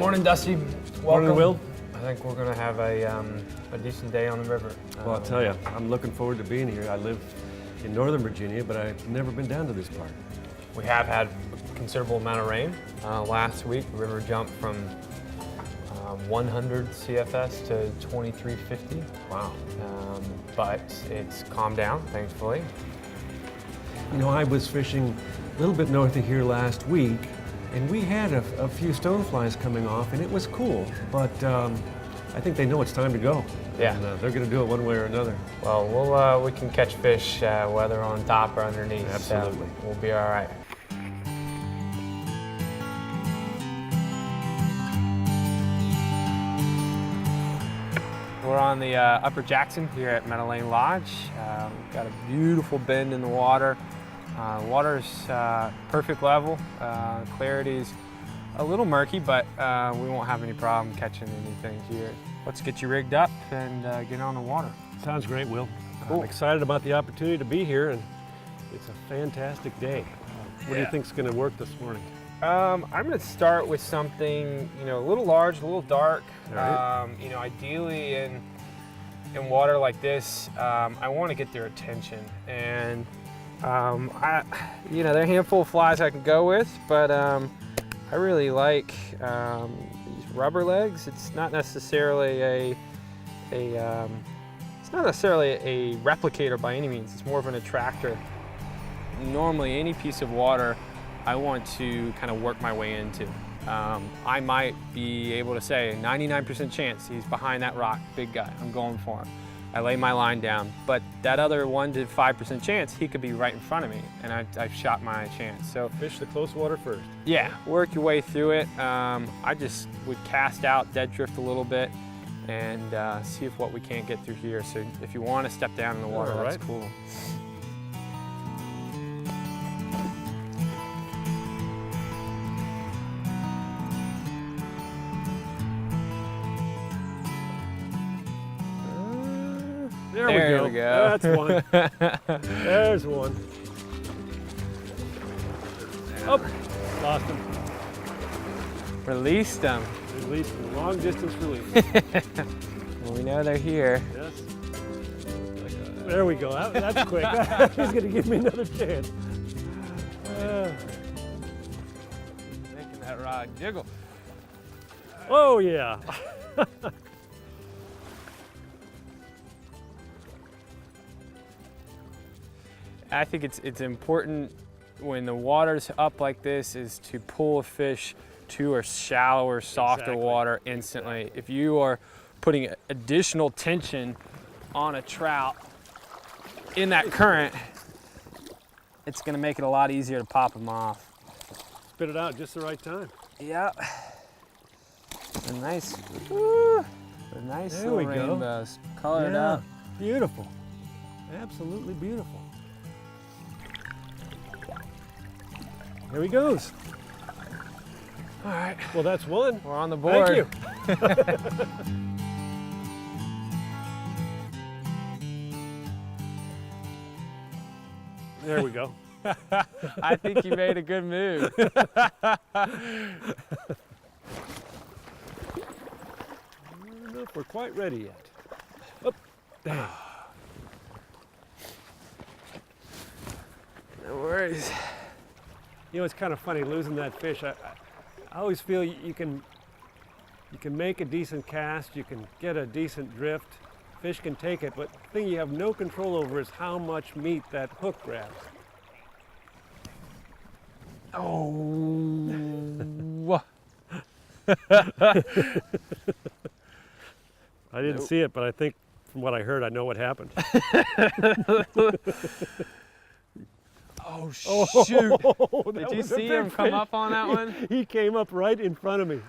Morning, Dusty. Welcome. Morning, Will. I think we're going to have a decent day on the river. Well, I'll tell you, I'm looking forward to being here. I live in Northern Virginia, but I've never been down to this part. We have had a considerable amount of rain. Last week, the river jumped from 100 CFS to 2350. Wow. But it's calmed down, thankfully. You know, I was fishing a little bit north of here last week, and we had a few stoneflies coming off, and it was cool, but I think they know it's time to go. Yeah. And, they're going to do it one way or another. Well, we can catch fish whether on top or underneath. Absolutely. So we'll be all right. We're on the Upper Jackson here at Meadow Lane Lodge. We've got a beautiful bend in the water. Water's perfect level. Clarity's a little murky, but we won't have any problem catching anything here. Let's get you rigged up and get on the water. Sounds great, Will. Cool. I'm excited about the opportunity to be here, and it's a fantastic day. What do you think's going to work this morning? I'm going to start with something, a little large, a little dark. Right. Ideally in water like this, I want to get their attention. And there are a handful of flies I can go with, but I really like these rubber legs. It's not necessarily a replicator by any means. It's more of an attractor. Normally, any piece of water I want to kind of work my way into. I might be able to say 99% chance he's behind that rock, big guy, I'm going for him. I lay my line down, but that other 1 to 5% chance, he could be right in front of me, and I've shot my chance. So Fish the close water first. yeah, work your way through it. I just would cast out, dead drift a little bit, and see if what we can't get through here. So if you want to step down in the water, All that's right. cool. There we go. That's one. There's one. Oh, lost him. Released them. Release, long distance release. Well, we know they're here. Yes. There we go. That's quick. He's going to give me another chance. Making that rod jiggle. Oh, yeah. I think it's important when the water's up like this is to pull a fish to a shallower, softer Exactly. water instantly. If you are putting additional tension on a trout in that current, it's gonna make it a lot easier to pop them off. Spit it out just the right time. Yep. A nice There we little go. rainbows. Colored up. Beautiful. Absolutely beautiful. Here he goes. All right, Well, that's one. we're on the board. Thank you. There we go. I think you made a good move. I don't know if we're quite ready yet. Oh, dang. No worries. You know, it's kind of funny losing that fish. I always feel you can make a decent cast, you can get a decent drift, fish can take it, but the thing you have no control over is how much meat that hook grabs. Oh. I didn't see it, but I think from what I heard, I know what happened. Oh, shoot. Oh, Did you see him come up on that one? He came up right in front of me.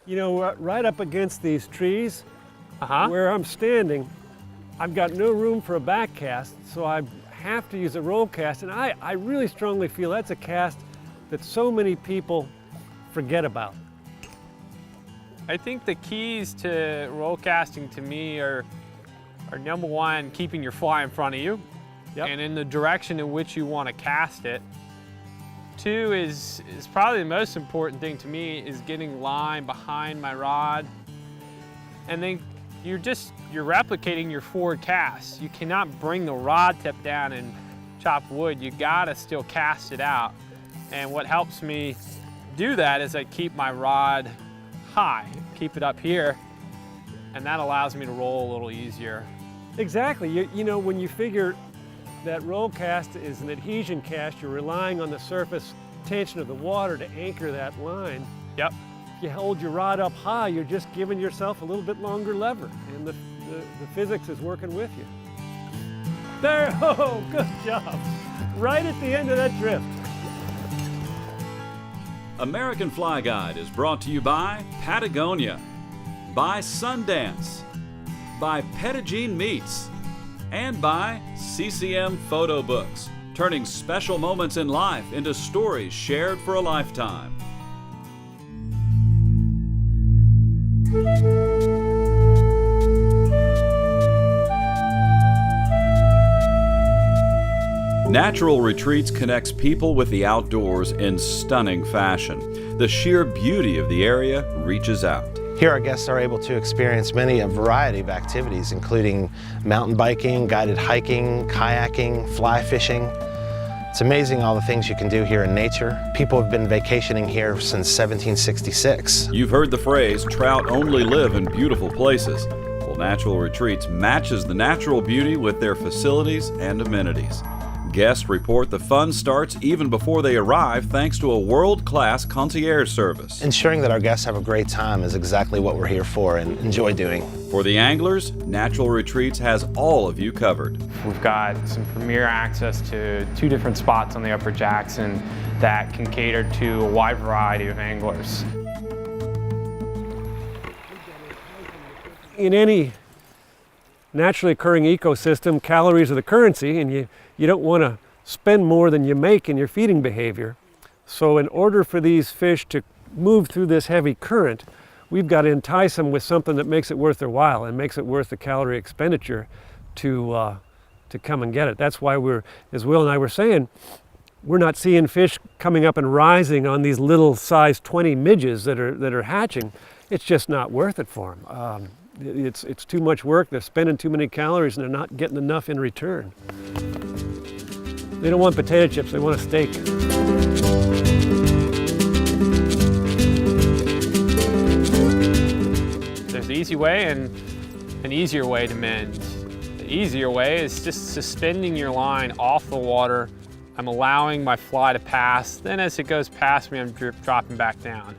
You know, right up against these trees where I'm standing, I've got no room for a back cast, so I have to use a roll cast, and I really strongly feel that's a cast that so many people forget about. I think the keys to roll casting to me are number one, keeping your fly in front of you. Yep. And in the direction in which you want to cast it. Two is probably the most important thing to me, is getting line behind my rod. And then you're replicating your forward cast. You cannot bring the rod tip down and chop wood. You gotta still cast it out. And what helps me do that is I keep my rod high, keep it up here, and that allows me to roll a little easier. Exactly. You know, when you figure that roll cast is an adhesion cast, you're relying on the surface tension of the water to anchor that line. Yep. If you hold your rod up high, you're just giving yourself a little bit longer lever, and the physics is working with you. There, oh, good job. Right at the end of that drift. American Fly Guide is brought to you by Patagonia, by Sundance, by Pettigene Meats, and by CCM Photo Books, turning special moments in life into stories shared for a lifetime. Natural Retreats connects people with the outdoors in stunning fashion. The sheer beauty of the area reaches out. Here our guests are able to experience a variety of activities, including mountain biking, guided hiking, kayaking, fly fishing. It's amazing all the things you can do here in nature. People have been vacationing here since 1766. You've heard the phrase, trout only live in beautiful places. Well, Natural Retreats matches the natural beauty with their facilities and amenities. Guests report the fun starts even before they arrive thanks to a world-class concierge service. Ensuring that our guests have a great time is exactly what we're here for and enjoy doing. For the anglers, Natural Retreats has all of you covered. We've got some premier access to 2 different spots on the Upper Jackson that can cater to a wide variety of anglers. In any naturally occurring ecosystem, calories are the currency, and you don't want to spend more than you make in your feeding behavior. So in order for these fish to move through this heavy current, we've got to entice them with something that makes it worth their while and makes it worth the calorie expenditure to come and get it. That's why as Will and I were saying, we're not seeing fish coming up and rising on these little size 20 midges that are hatching. It's just not worth it for them. It's too much work, they're spending too many calories, and they're not getting enough in return. They don't want potato chips, they want a steak. There's an easy way and an easier way to mend. The easier way is just suspending your line off the water. I'm allowing my fly to pass, then as it goes past me, I'm dropping back down.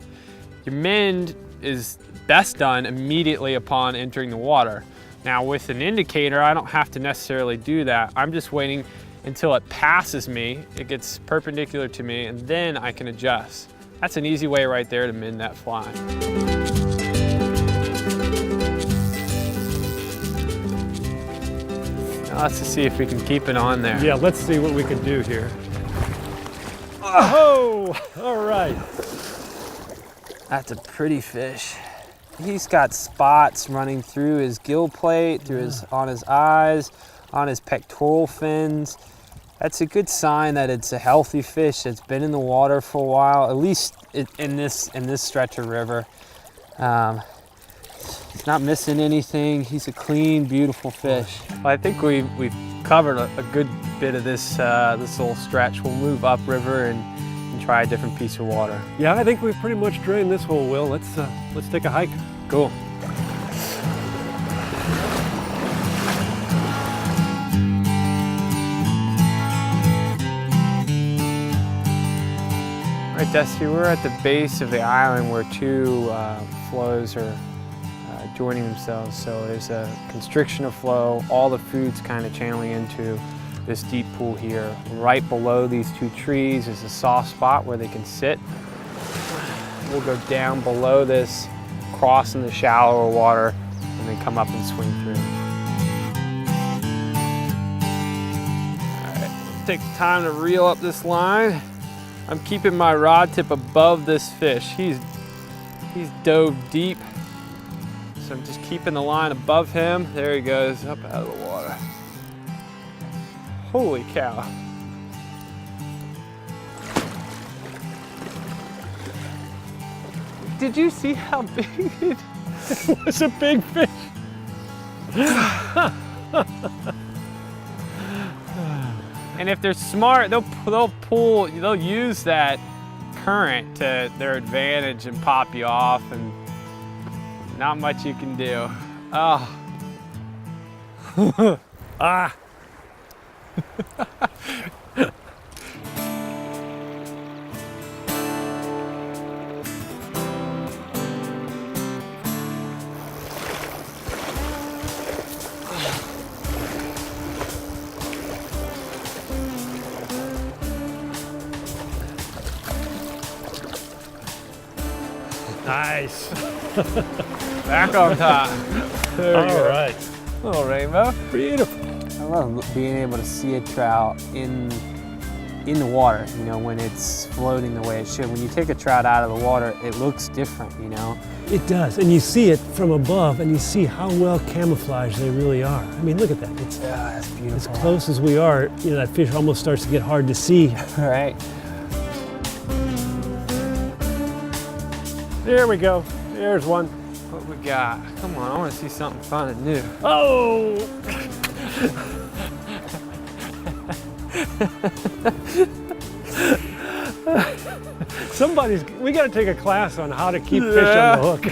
Your mend is best done immediately upon entering the water. Now with an indicator, I don't have to necessarily do that. I'm just waiting until it passes me, it gets perpendicular to me, and then I can adjust. That's an easy way right there to mend that fly. Now let's just see if we can keep it on there. Yeah, let's see what we can do here. Oh, all right. That's a pretty fish. He's got spots running through his gill plate, on his eyes, on his pectoral fins. That's a good sign that it's a healthy fish that's been in the water for a while, at least in this stretch of river. He's not missing anything. He's a clean, beautiful fish. I think we've covered a good bit of this little stretch. We'll move upriver and try a different piece of water. Yeah, I think we've pretty much drained this hole, Will. Let's take a hike. Cool. All right, Dusty, we're at the base of the island where 2 flows are joining themselves. So there's a constriction of flow. All the food's kind of channeling into this deep pool here. Right below these 2 trees is a soft spot where they can sit. We'll go down below this, cross in the shallower water, and then come up and swing through. All right, take the time to reel up this line. I'm keeping my rod tip above this fish. He's dove deep, so I'm just keeping the line above him. There he goes, up out of the water. Holy cow. Did you see how big it It's a big fish. And if they're smart, they'll use that current to their advantage and pop you off, and not much you can do. Oh. Ah. Nice. Back on top. There we go. All right. Little rainbow. Beautiful. I love being able to see a trout in the water, you know, when it's floating the way it should. When you take a trout out of the water, it looks different, you know. It does, and you see it from above, and you see how well camouflaged they really are. I mean, look at that. It's Yeah, that's beautiful. as close as we are, you know, that fish almost starts to get hard to see. Right. There we go. There's one. What we got? Come on, I want to see something fun and new. Oh! We got to take a class on how to keep fish on the hook.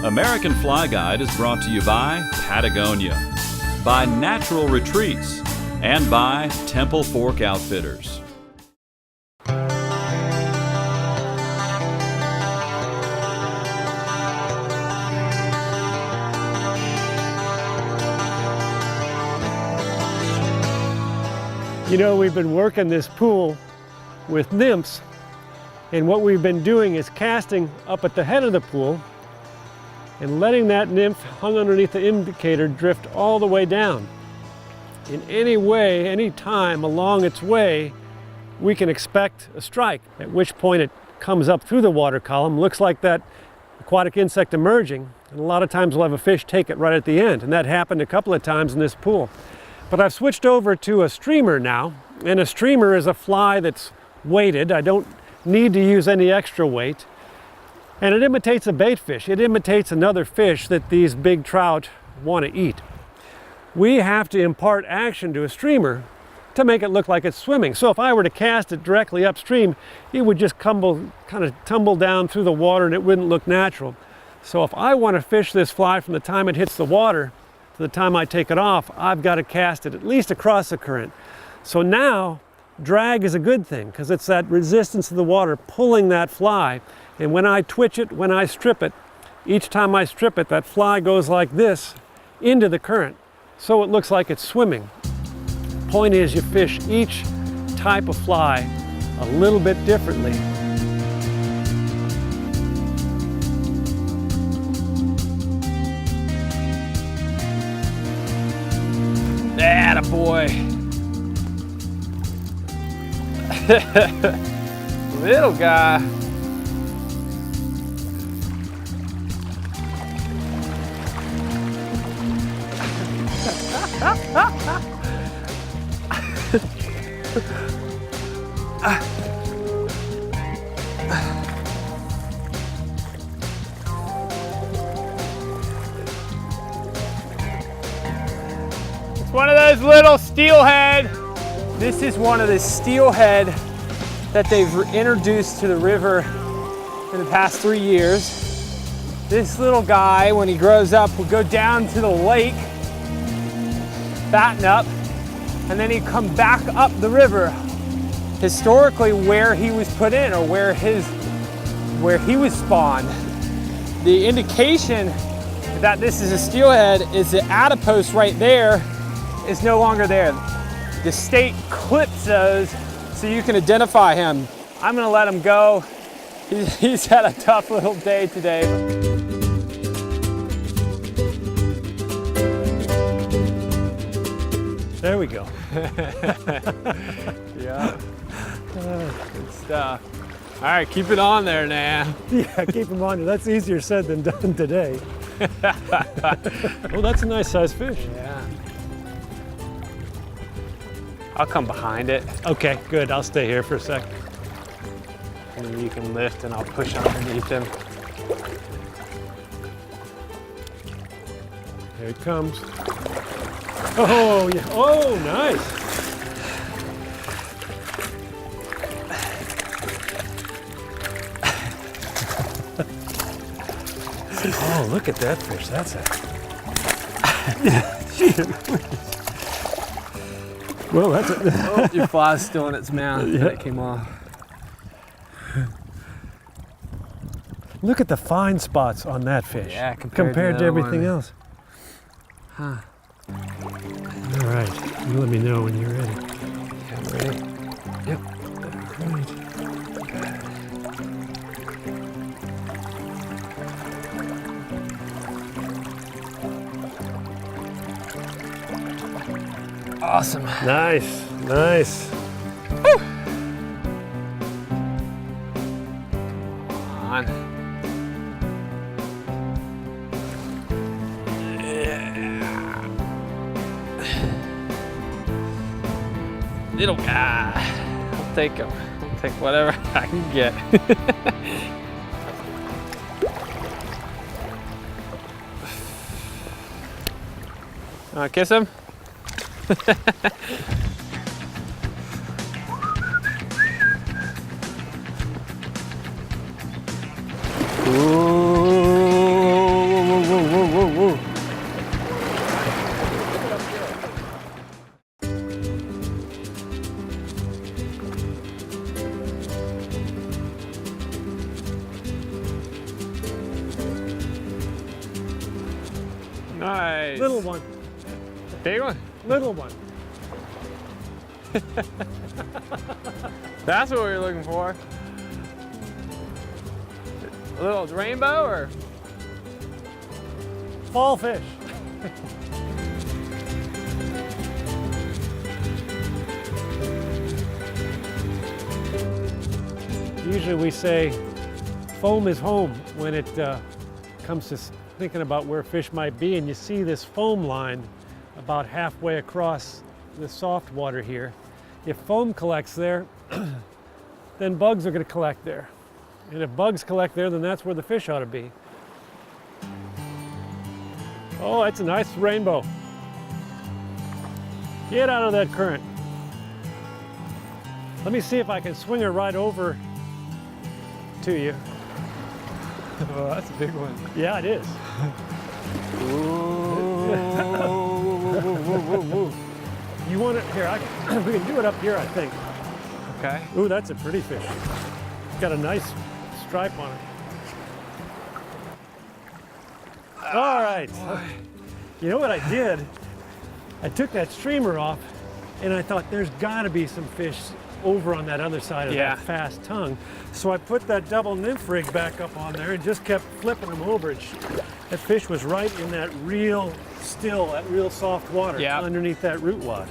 American Fly Guide is brought to you by Patagonia, by Natural Retreats, and by Temple Fork Outfitters. You know, we've been working this pool with nymphs, and what we've been doing is casting up at the head of the pool and letting that nymph hung underneath the indicator drift all the way down. In any way, any time along its way, we can expect a strike, at which point it comes up through the water column, looks like that aquatic insect emerging, and a lot of times we'll have a fish take it right at the end, and that happened a couple of times in this pool. But I've switched over to a streamer now, and a streamer is a fly that's weighted. I don't need to use any extra weight. And it imitates a bait fish. It imitates another fish that these big trout want to eat. We have to impart action to a streamer to make it look like it's swimming. So if I were to cast it directly upstream, it would just kind of tumble down through the water and it wouldn't look natural. So if I want to fish this fly from the time it hits the water to the time I take it off, I've got to cast it at least across the current. So now, drag is a good thing because it's that resistance of the water pulling that fly. And when I twitch it, when I strip it, each time I strip it, that fly goes like this into the current. So it looks like it's swimming. Point is, you fish each type of fly a little bit differently. Attaboy. Little guy. It's one of those little steelhead. This is one of the steelhead that they've introduced to the river in the past 3 years. This little guy, when he grows up, will go down to the lake, fatten up, and then he'd come back up the river, historically where he was put in or where he was spawned. The indication that this is a steelhead is the adipose right there is no longer there. The state clips those so you can identify him. I'm gonna let him go. He's had a tough little day today. There we go. Yeah, good stuff. All right, keep it on there now. Yeah, keep them on. That's easier said than done today. Oh, that's a nice sized fish. Yeah. I'll come behind it. Okay, good. I'll stay here for a sec. And then you can lift and I'll push underneath him. Here it comes. Oh, yeah. Oh, nice. Oh, look at that fish. That's a... Well, that's a... Oh, your fly's still in its mouth. Yeah. It came off. Look at the fine spots on that fish. Yeah, compared to everything else. Huh. All right, you let me know when you're ready. Yeah, I'm ready. Yep. All right. Awesome. Nice, nice. Come on. Little guy. I'll take him. I'll take whatever I can get. Kiss him? Whoa. Nice. Little one, Big one. little one. That's what we were looking for. A little rainbow or? Fall fish. Usually we say foam is home when it comes to thinking about where fish might be, and you see this foam line about halfway across the soft water here. If foam collects there, then bugs are going to collect there. And if bugs collect there, then that's where the fish ought to be. Oh, that's a nice rainbow. Get out of that current. Let me see if I can swing her right over to you. Oh, that's a big one. Yeah, it is. You want it here? We can do it up here, I think. Okay. Ooh, that's a pretty fish. It's got a nice stripe on it. All right. You know what I did? I took that streamer off, and I thought there's got to be some fish over on that other side of that fast tongue. So I put that double nymph rig back up on there and just kept flipping them over. And that fish was right in that real still, that real soft water underneath that root wad.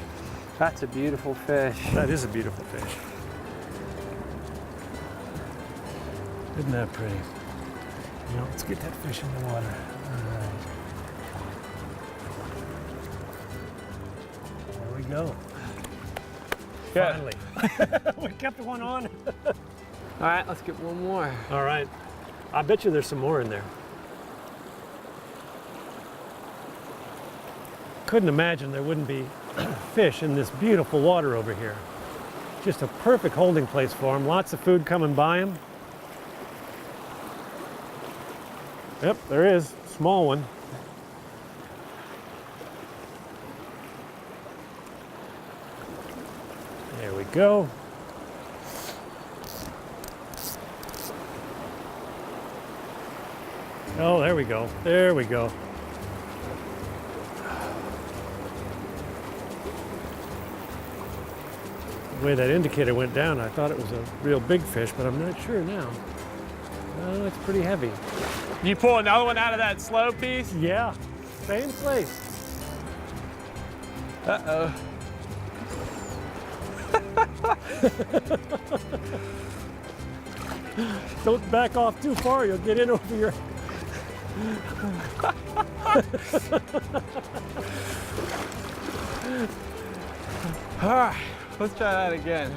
That's a beautiful fish. That is a beautiful fish. Isn't that pretty? You know, let's get that fish in the water. All right. There we go. Good. Finally. We kept one on. All right, let's get one more. All right. I bet you there's some more in there. Couldn't imagine there wouldn't be fish in this beautiful water over here. Just a perfect holding place for them. Lots of food coming by them. Yep, there is. Small one. There we go. Oh, there we go. There we go. The way that indicator went down, I thought it was a real big fish, but I'm not sure now. Oh, it's pretty heavy. You pull another one out of that slow piece? Yeah, same place. Uh-oh. Don't back off too far, you'll get in over your... All right, let's try that again.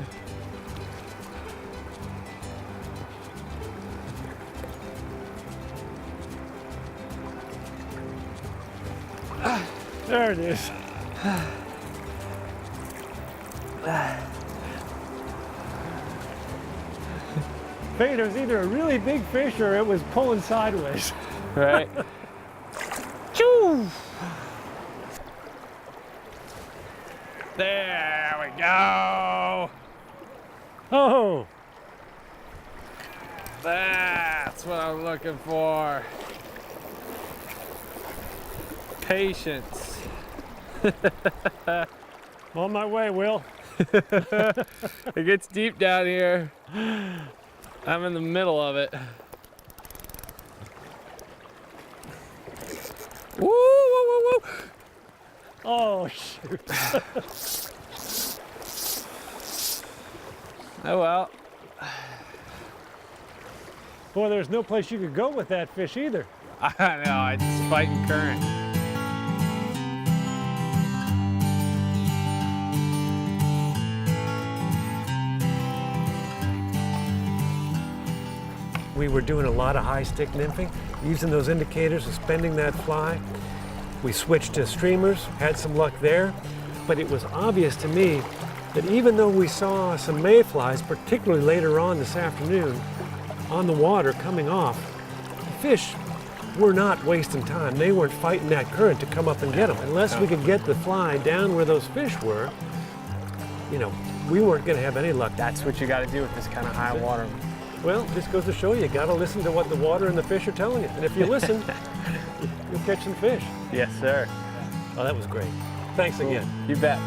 There it is. Figured it was either a really big fish or it was pulling sideways. Right? Choo! There we go. Oh, That's what I'm looking for. Patience. on my way, Will. It gets deep down here. I'm in the middle of it. Woo, woo, woo, woo. Oh, shoot. Oh well. Boy, there's no place you could go with that fish either. I know, it's fighting current. We were doing a lot of high stick nymphing, using those indicators, suspending that fly. We switched to streamers, had some luck there, but it was obvious to me that even though we saw some mayflies, particularly later on this afternoon, on the water coming off, the fish were not wasting time. They weren't fighting that current to come up and get them. Unless we could get the fly down where those fish were, you know, we weren't going to have any luck. That's what you got to do with this kind of high water. Well, this goes to show you got to listen to what the water and the fish are telling you. And if you listen, you'll catch some fish. Yes, sir. Oh, that was great. Thanks again. You bet.